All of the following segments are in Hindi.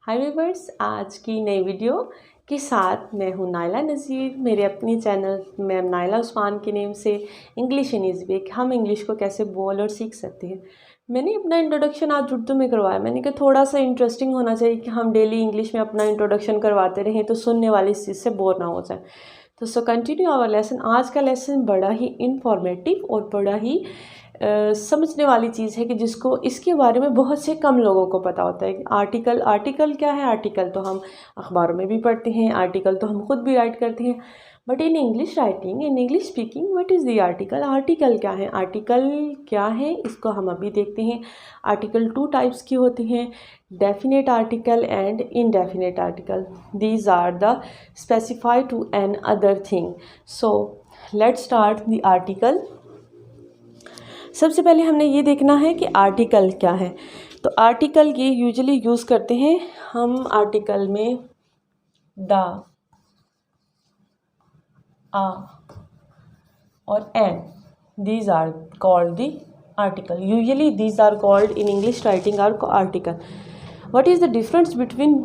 हाय व्यूअर्स, आज की नई वीडियो के साथ मैं हूं नाइला नज़ीर। मेरे अपने चैनल मैम नाइला उस्मान के नेम से इंग्लिश इन इज़ वे, हम इंग्लिश को कैसे बोल और सीख सकते हैं। मैंने अपना इंट्रोडक्शन आज उर्दू में करवाया। मैंने कहा थोड़ा सा इंटरेस्टिंग होना चाहिए कि हम डेली इंग्लिश में अपना इंट्रोडक्शन करवाते रहें तो सुनने वाले इस चीज़ से बोर ना हो जाए। तो सो कंटिन्यू आवर लेसन। आज का लेसन बड़ा ही इंफॉर्मेटिव और बड़ा ही समझने वाली चीज़ है कि जिसको इसके बारे में बहुत से कम लोगों को पता होता है। आर्टिकल क्या है? आर्टिकल तो हम अखबारों में भी पढ़ते हैं, आर्टिकल तो हम खुद भी राइट करते हैं। But in English writing, in English speaking, what is the article? Article क्या है? आर्टिकल क्या है इसको हम अभी देखते हैं। आर्टिकल 2 टाइप्स की होती हैं, definite article and indefinite article. These are the specify to another thing. So let's start the article. सबसे पहले हमने ये देखना है कि आर्टिकल क्या है। तो आर्टिकल ये यूजुअली यूज़ करते हैं हम आर्टिकल में द, आ और an. These are called the article. Usually these are called in English writing are article. What is the difference between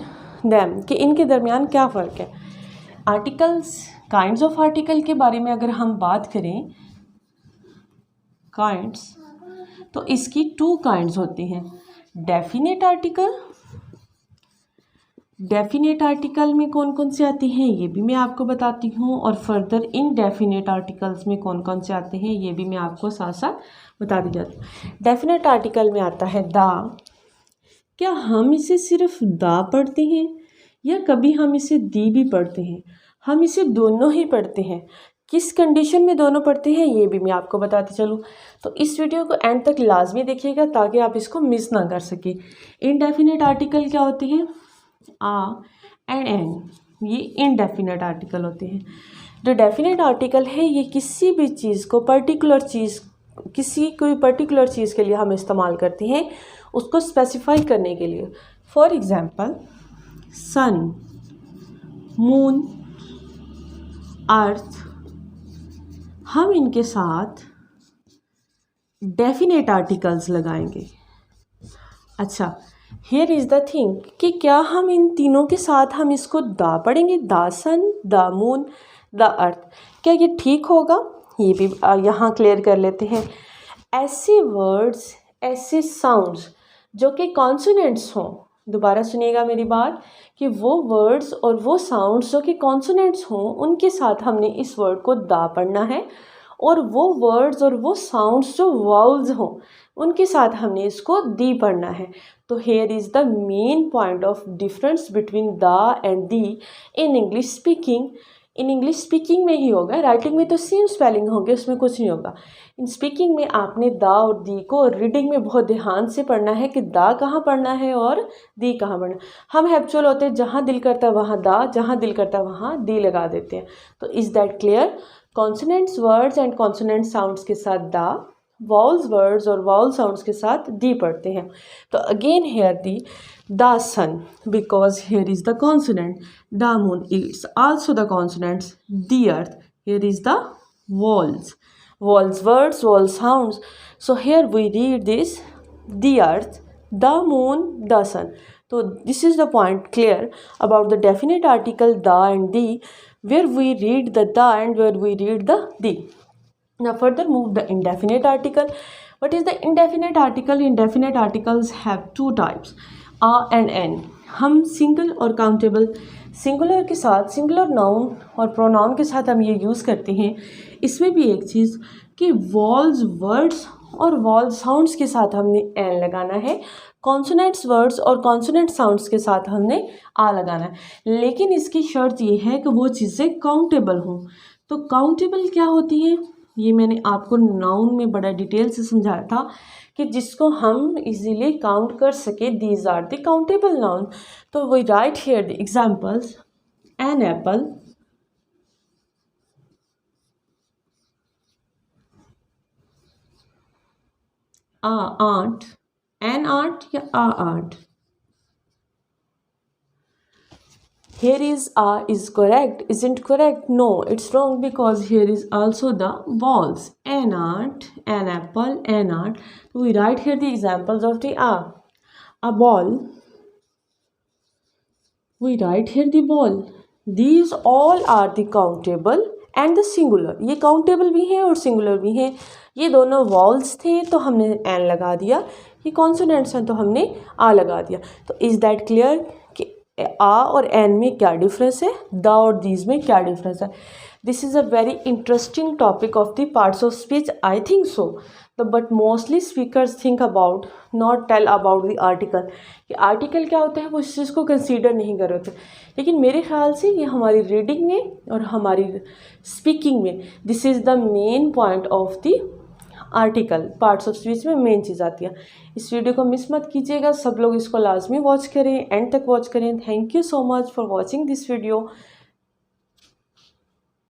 them, कि इनके दरमियान क्या फ़र्क है। आर्टिकल्स, काइंड्स ऑफ आर्टिकल के बारे में अगर हम बात करें, काइंड्स, तो इसकी 2 काइंड्स होती हैं। डेफिनेट आर्टिकल, डेफिनेट आर्टिकल में कौन कौन से आते हैं ये भी मैं आपको बताती हूँ, और फर्दर इनडेफिनेट आर्टिकल्स में कौन कौन से आते हैं ये भी मैं आपको साथ साथ बता दी जाती हूँ। डेफिनेट आर्टिकल में आता है द। क्या हम इसे सिर्फ द पढ़ते हैं या कभी हम इसे दी भी पढ़ते हैं? हम इसे दोनों ही पढ़ते हैं। किस कंडीशन में दोनों पढ़ते हैं ये भी मैं आपको बताती चलूँ। तो इस वीडियो को एंड तक लाजमी देखिएगा ताकि आप इसको मिस ना कर सकें। इनडेफिनेट आर्टिकल क्या होते हैं? आ एंड एन, ये इनडेफिनेट आर्टिकल होते हैं। जो डेफिनेट आर्टिकल है ये किसी भी चीज़ को, पर्टिकुलर चीज़, किसी कोई पर्टिकुलर चीज़ के लिए हम इस्तेमाल करते हैं, उसको स्पेसिफाई करने के लिए। फॉर एग्जाम्पल, सन, मून, अर्थ, हम इनके साथ डेफिनेट आर्टिकल्स लगाएंगे। अच्छा, हियर इज़ द थिंग कि क्या हम इन तीनों के साथ हम इसको द पढ़ेंगे? The sun, the moon, the earth. क्या ये ठीक होगा? ये भी यहाँ क्लियर कर लेते हैं। ऐसे वर्ड्स, ऐसे साउंड्स जो कि कॉन्सोनेंट्स हों, दोबारा सुनिएगा मेरी बात, कि वो वर्ड्स और वो साउंड्स जो कि कॉन्सोनेंट्स हों उनके साथ हमने इस वर्ड को दा पढ़ना है, और वो वर्ड्स और वो साउंड्स जो वाउल्स हों उनके साथ हमने इसको दी पढ़ना है। तो here is the main point of difference between the and the in English speaking. In English speaking में ही होगा, राइटिंग में तो सेम स्पेलिंग होंगे, उसमें कुछ नहीं होगा। इन स्पीकिंग में आपने द और दी को रीडिंग में बहुत ध्यान से पढ़ना है कि द कहाँ पढ़ना है और दी कहाँ पढ़ना। हम हैप्चुअल होते हैं, जहाँ दिल करता है वहाँ द, जहाँ दिल करता है वहाँ दी लगा देते हैं। तो is that clear? Consonants words and consonant sounds के साथ द, वॉल्स वर्ड्स और वॉल साउंड्स के साथ दी पढ़ते हैं। तो again here the, the sun, because here is the consonant. The moon, it's also the consonants. The earth, here is the vowels. Vowels words, vowel sounds. So here we read this, the earth, the moon, the sun. So this is the point clear about the definite article the and the, where we read the and where we read the the. Now further move the indefinite article. What is the indefinite article? Indefinite articles have 2 types, a and n. हम सिंगल और काउंटेबल, सिंगुलर के साथ, सिंगुलर नाउन और प्रोनाउन के साथ हम ये यूज़ करते हैं। इसमें भी एक चीज़ कि वॉल्स वर्ड्स और वॉल साउंड्स के साथ हमने एन लगाना है, कॉन्सोनेंट्स वर्ड्स और कॉन्सोनेंट साउंड्स के साथ हमने आ लगाना है। लेकिन इसकी शर्त ये है कि वो चीज़ें काउंटेबल हों। तो काउंटेबल क्या होती है ये मैंने आपको नाउन में बड़ा डिटेल से समझाया था कि जिसको हम इजीली काउंट कर सके। These are the countable noun. तो we write here the examples, an apple, a ant, an ant या a ant. Here is a is correct, isn't correct? No, it's wrong because here is also the vowels. An ant, an apple, an ant. We write here the examples of the a. A ball, we write here the ball, these all are the countable and the singular, ये काउंटेबल भी हैं और सिंगुलर भी हैं। ये दोनों वॉल्स थे तो हमने एन लगा दिया, ये कॉन्सोनेंट्स हैं तो हमने आ लगा दिया। तो इज़ दैट क्लियर कि आ और एन में क्या डिफरेंस है, द और दीज में क्या डिफरेंस है। This is a very interesting topic of the parts of speech, I think so. But mostly speakers think about not tell about the article, कि आर्टिकल क्या होता है वो इस चीज़ को कंसीडर नहीं कर रहे थे। लेकिन मेरे ख्याल से ये हमारी रीडिंग में और हमारी स्पीकिंग में this is the main point of the article, parts of speech में मेन चीज़ आती है। इस वीडियो को मिस मत कीजिएगा, सब लोग इसको लाजमी वॉच करें, एंड तक वॉच करें। Thank you so much for watching this video.